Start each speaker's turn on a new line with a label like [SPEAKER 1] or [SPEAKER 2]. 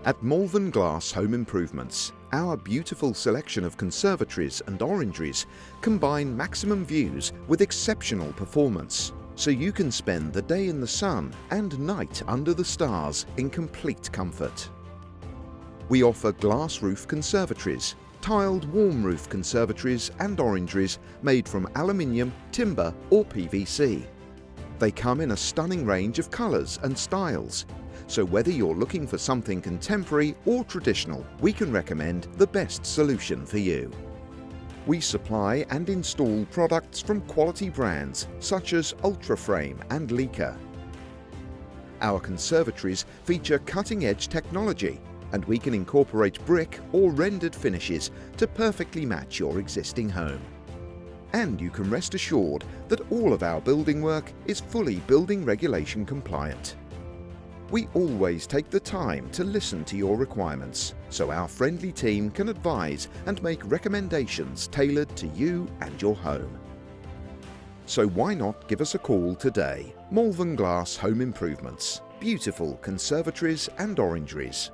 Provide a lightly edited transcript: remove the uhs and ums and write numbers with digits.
[SPEAKER 1] At Malvern Glass Home Improvements, our beautiful selection of conservatories and orangeries combine maximum views with exceptional performance, so you can spend the day in the sun and night under the stars in complete comfort. We offer glass roof conservatories, tiled warm roof conservatories and orangeries made from aluminium, timber or PVC. They come in a stunning range of colours and styles, so whether you're looking for something contemporary or traditional, we can recommend the best solution for you. We supply and install products from quality brands such as Ultraframe and Leica. Our conservatories feature cutting-edge technology, and we can incorporate brick or rendered finishes to perfectly match your existing home. And you can rest assured that all of our building work is fully building regulation compliant. We always take the time to listen to your requirements, so our friendly team can advise and make recommendations tailored to you and your home. So why not give us a call today? Malvern Glass Home Improvements. Beautiful conservatories and orangeries.